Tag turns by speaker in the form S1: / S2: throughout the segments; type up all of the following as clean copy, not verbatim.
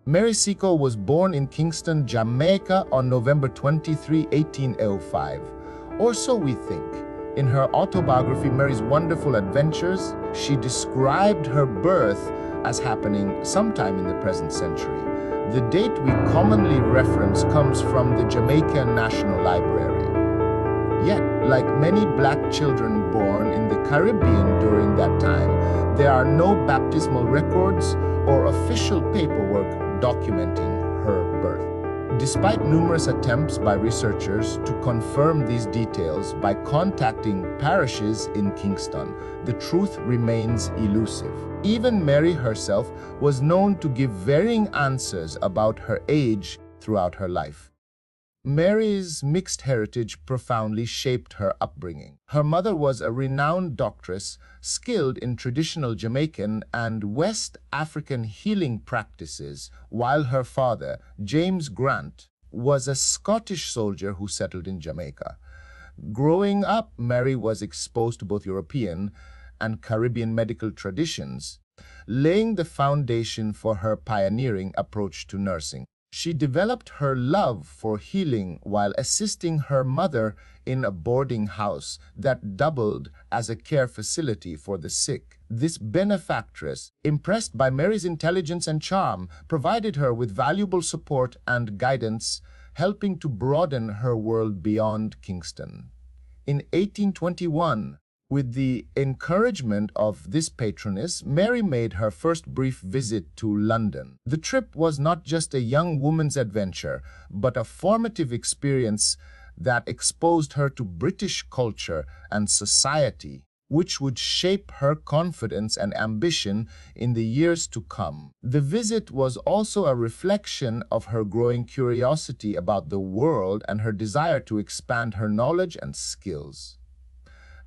S1: Mary Seacole was born in Kingston, Jamaica on November 23, 1805, or so we think. In her autobiography, Mary's Wonderful Adventures, she described her birth as happening sometime in the present century. The date we commonly reference comes from the Jamaican National Library. Yet, like many black children born in the Caribbean during that time, there are no baptismal records or official paperwork documenting her birth. Despite numerous attempts by researchers to confirm these details by contacting parishes in Kingston, the truth remains elusive. Even Mary herself was known to give varying answers about her age throughout her life. Mary's mixed heritage profoundly shaped her upbringing. Her mother was a renowned doctress, skilled in traditional Jamaican and West African healing practices, while her father, James Grant, was a Scottish soldier who settled in Jamaica. Growing up, Mary was exposed to both European and Caribbean medical traditions, laying the foundation for her pioneering approach to nursing. She developed her love for healing while assisting her mother in a boarding house that doubled as a care facility for the sick. This benefactress, impressed by Mary's intelligence and charm, provided her with valuable support and guidance, helping to broaden her world beyond Kingston. In 1821, with the encouragement of this patroness, Mary made her first brief visit to London. The trip was not just a young woman's adventure, but a formative experience that exposed her to British culture and society, which would shape her confidence and ambition in the years to come. The visit was also a reflection of her growing curiosity about the world and her desire to expand her knowledge and skills.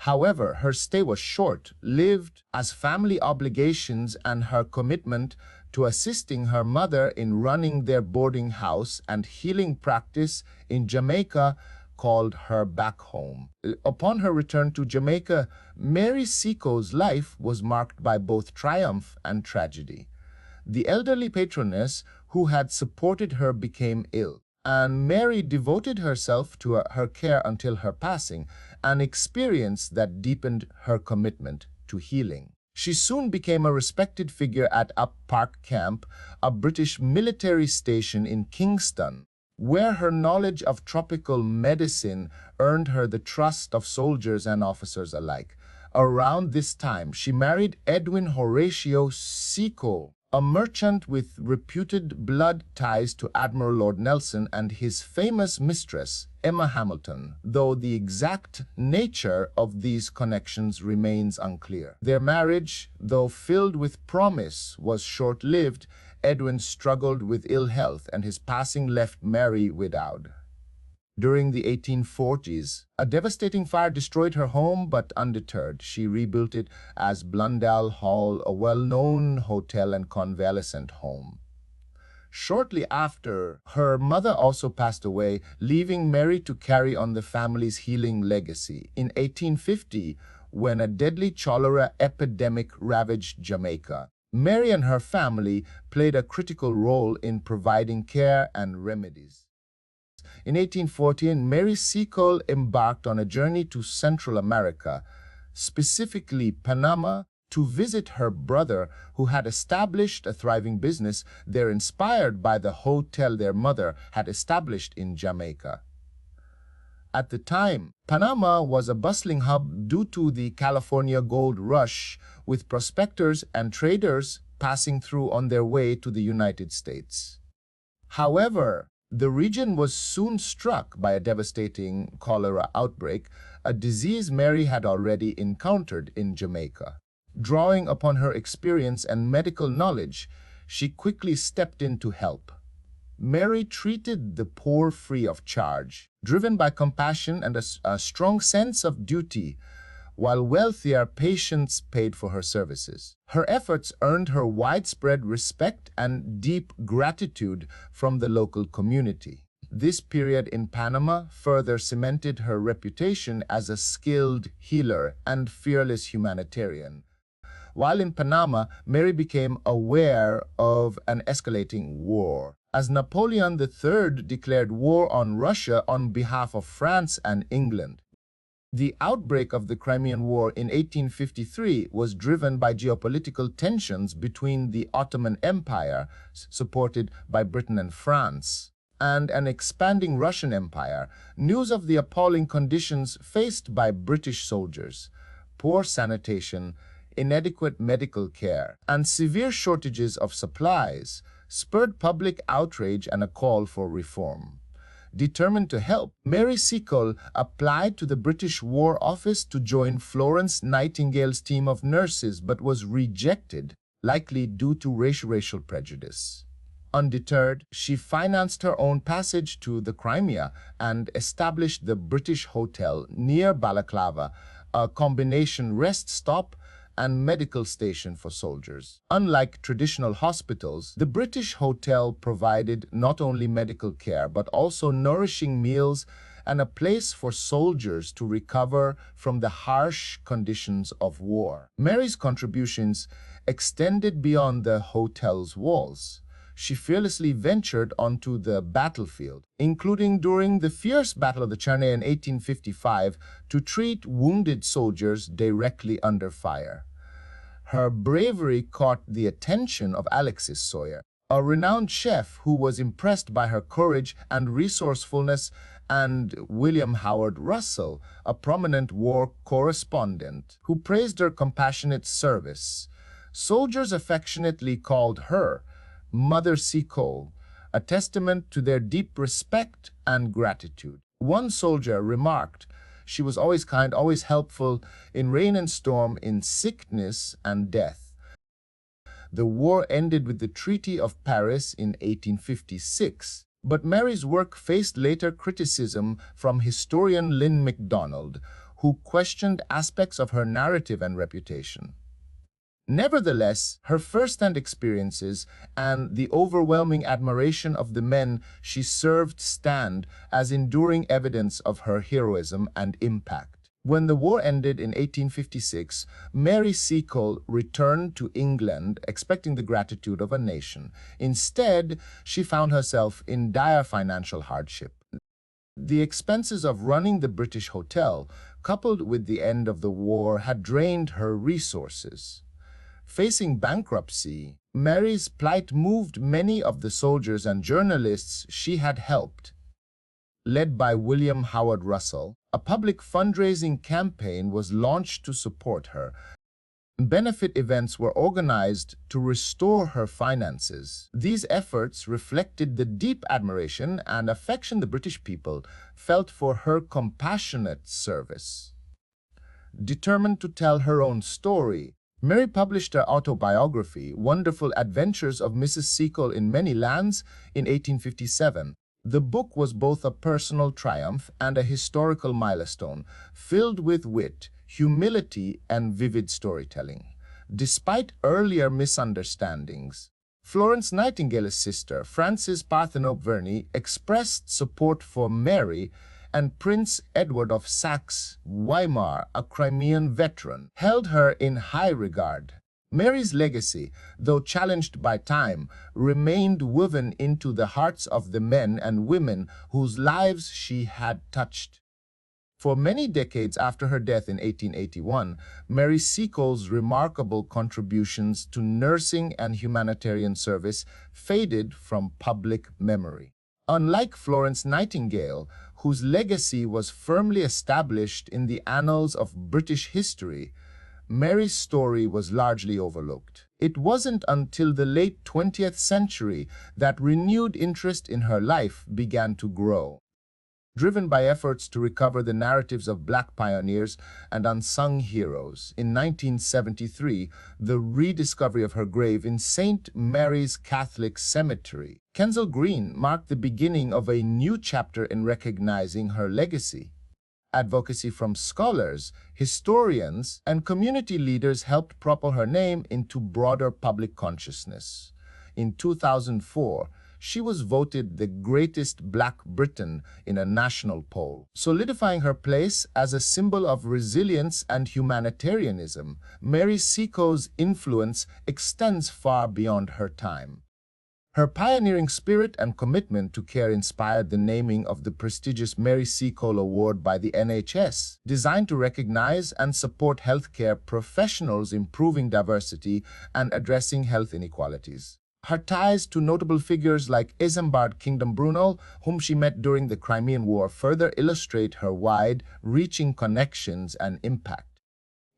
S1: However, her stay was short-lived, as family obligations and her commitment to assisting her mother in running their boarding house and healing practice in Jamaica called her back home. Upon her return to Jamaica, Mary Seacole's life was marked by both triumph and tragedy. The elderly patroness who had supported her became ill, and Mary devoted herself to her care until her passing, an experience that deepened her commitment to healing. She soon became a respected figure at Up Park Camp, a British military station in Kingston, where her knowledge of tropical medicine earned her the trust of soldiers and officers alike. Around this time, she married Edwin Horatio Seacole, a merchant with reputed blood ties to Admiral Lord Nelson and his famous mistress, Emma Hamilton, though the exact nature of these connections remains unclear. Their marriage, though filled with promise, was short-lived. Edwin struggled with ill health, and his passing left Mary widowed. During the 1840s, a devastating fire destroyed her home, but undeterred, she rebuilt it as Blundell Hall, a well-known hotel and convalescent home. Shortly after, her mother also passed away, leaving Mary to carry on the family's healing legacy. In 1850, when a deadly cholera epidemic ravaged Jamaica, Mary and her family played a critical role in providing care and remedies. In 1814, Mary Seacole embarked on a journey to Central America, specifically Panama, to visit her brother who had established a thriving business there, inspired by the hotel their mother had established in Jamaica. At the time, Panama was a bustling hub due to the California gold rush, with prospectors and traders passing through on their way to the United States. However, the region was soon struck by a devastating cholera outbreak, a disease Mary had already encountered in Jamaica. Drawing upon her experience and medical knowledge, she quickly stepped in to help. Mary treated the poor free of charge, driven by compassion and a strong sense of duty, while wealthier patients paid for her services. Her efforts earned her widespread respect and deep gratitude from the local community. This period in Panama further cemented her reputation as a skilled healer and fearless humanitarian. While in Panama, Mary became aware of an escalating war, as Napoleon III declared war on Russia on behalf of France and England. The outbreak of the Crimean War in 1853 was driven by geopolitical tensions between the Ottoman Empire, supported by Britain and France, and an expanding Russian Empire. News of the appalling conditions faced by British soldiers, poor sanitation, inadequate medical care, and severe shortages of supplies spurred public outrage and a call for reform. Determined to help, Mary Seacole applied to the British War Office to join Florence Nightingale's team of nurses, but was rejected, likely due to racial prejudice. Undeterred, she financed her own passage to the Crimea and established the British Hotel near Balaclava, a combination rest stop and medical station for soldiers. Unlike traditional hospitals, the British Hotel provided not only medical care but also nourishing meals and a place for soldiers to recover from the harsh conditions of war. Mary's contributions extended beyond the hotel's walls. She fearlessly ventured onto the battlefield, including during the fierce Battle of the Crimea in 1855, to treat wounded soldiers directly under fire. Her bravery caught the attention of Alexis Soyer, a renowned chef who was impressed by her courage and resourcefulness, and William Howard Russell, a prominent war correspondent, who praised her compassionate service. Soldiers affectionately called her Mother Seacole, a testament to their deep respect and gratitude. One soldier remarked, "She was always kind, always helpful, in rain and storm, in sickness and death." The war ended with the Treaty of Paris in 1856, but Mary's work faced later criticism from historian Lynn MacDonald, who questioned aspects of her narrative and reputation. Nevertheless, her first-hand experiences and the overwhelming admiration of the men she served stand as enduring evidence of her heroism and impact. When the war ended in 1856, Mary Seacole returned to England expecting the gratitude of a nation. Instead, she found herself in dire financial hardship. The expenses of running the British Hotel, coupled with the end of the war, had drained her resources. Facing bankruptcy, Mary's plight moved many of the soldiers and journalists she had helped. Led by William Howard Russell, a public fundraising campaign was launched to support her. Benefit events were organized to restore her finances. These efforts reflected the deep admiration and affection the British people felt for her compassionate service. Determined to tell her own story, Mary published her autobiography, Wonderful Adventures of Mrs. Seacole in Many Lands, in 1857. The book was both a personal triumph and a historical milestone, filled with wit, humility, and vivid storytelling. Despite earlier misunderstandings, Florence Nightingale's sister, Frances Parthenope Verney, expressed support for Mary, and Prince Edward of Saxe-Weimar, a Crimean veteran, held her in high regard. Mary's legacy, though challenged by time, remained woven into the hearts of the men and women whose lives she had touched. For many decades after her death in 1881, Mary Seacole's remarkable contributions to nursing and humanitarian service faded from public memory. Unlike Florence Nightingale, whose legacy was firmly established in the annals of British history, Mary's story was largely overlooked. It wasn't until the late 20th century that renewed interest in her life began to grow. Driven by efforts to recover the narratives of Black pioneers and unsung heroes, in 1973, the rediscovery of her grave in St. Mary's Catholic Cemetery, Kensal Green, marked the beginning of a new chapter in recognizing her legacy. Advocacy from scholars, historians, and community leaders helped propel her name into broader public consciousness. In 2004, she was voted the greatest Black Briton in a national poll, solidifying her place as a symbol of resilience and humanitarianism. Mary Seacole's influence extends far beyond her time. Her pioneering spirit and commitment to care inspired the naming of the prestigious Mary Seacole Award by the NHS, designed to recognize and support healthcare professionals improving diversity and addressing health inequalities. Her ties to notable figures like Isambard Kingdom Brunel, whom she met during the Crimean War, further illustrate her wide-reaching connections and impact.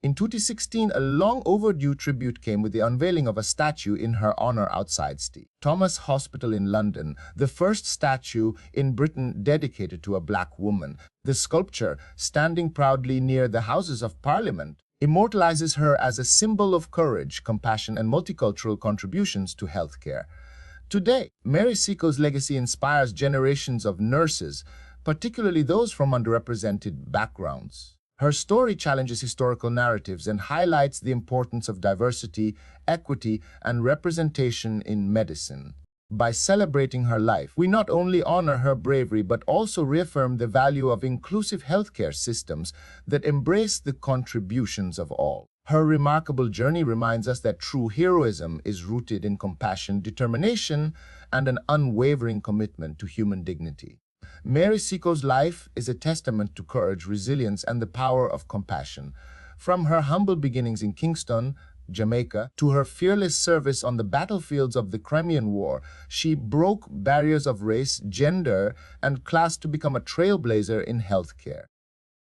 S1: In 2016, a long-overdue tribute came with the unveiling of a statue in her honor outside St. Thomas Hospital in London, the first statue in Britain dedicated to a Black woman. The sculpture, standing proudly near the Houses of Parliament, immortalizes her as a symbol of courage, compassion, and multicultural contributions to healthcare. Today, Mary Seacole's legacy inspires generations of nurses, particularly those from underrepresented backgrounds. Her story challenges historical narratives and highlights the importance of diversity, equity, and representation in medicine. By celebrating her life, we not only honor her bravery but also reaffirm the value of inclusive healthcare systems that embrace the contributions of all. Her remarkable journey reminds us that true heroism is rooted in compassion, determination, and an unwavering commitment to human dignity. Mary Seacole's life is a testament to courage, resilience, and the power of compassion. From her humble beginnings in Kingston, Jamaica, to her fearless service on the battlefields of the Crimean War, she broke barriers of race, gender, and class to become a trailblazer in healthcare.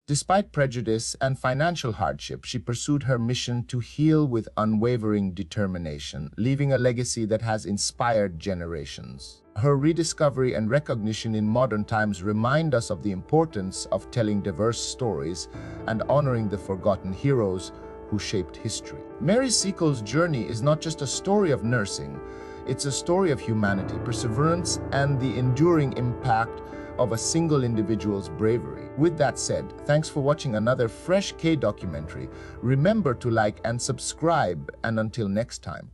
S1: Despite prejudice and financial hardship, she pursued her mission to heal with unwavering determination, leaving a legacy that has inspired generations. Her rediscovery and recognition in modern times remind us of the importance of telling diverse stories and honoring the forgotten heroes who shaped history. Mary Seacole's journey is not just a story of nursing, it's a story of humanity, perseverance, and the enduring impact of a single individual's bravery. With that said, thanks for watching another Fresh K documentary. Remember to like and subscribe, and until next time.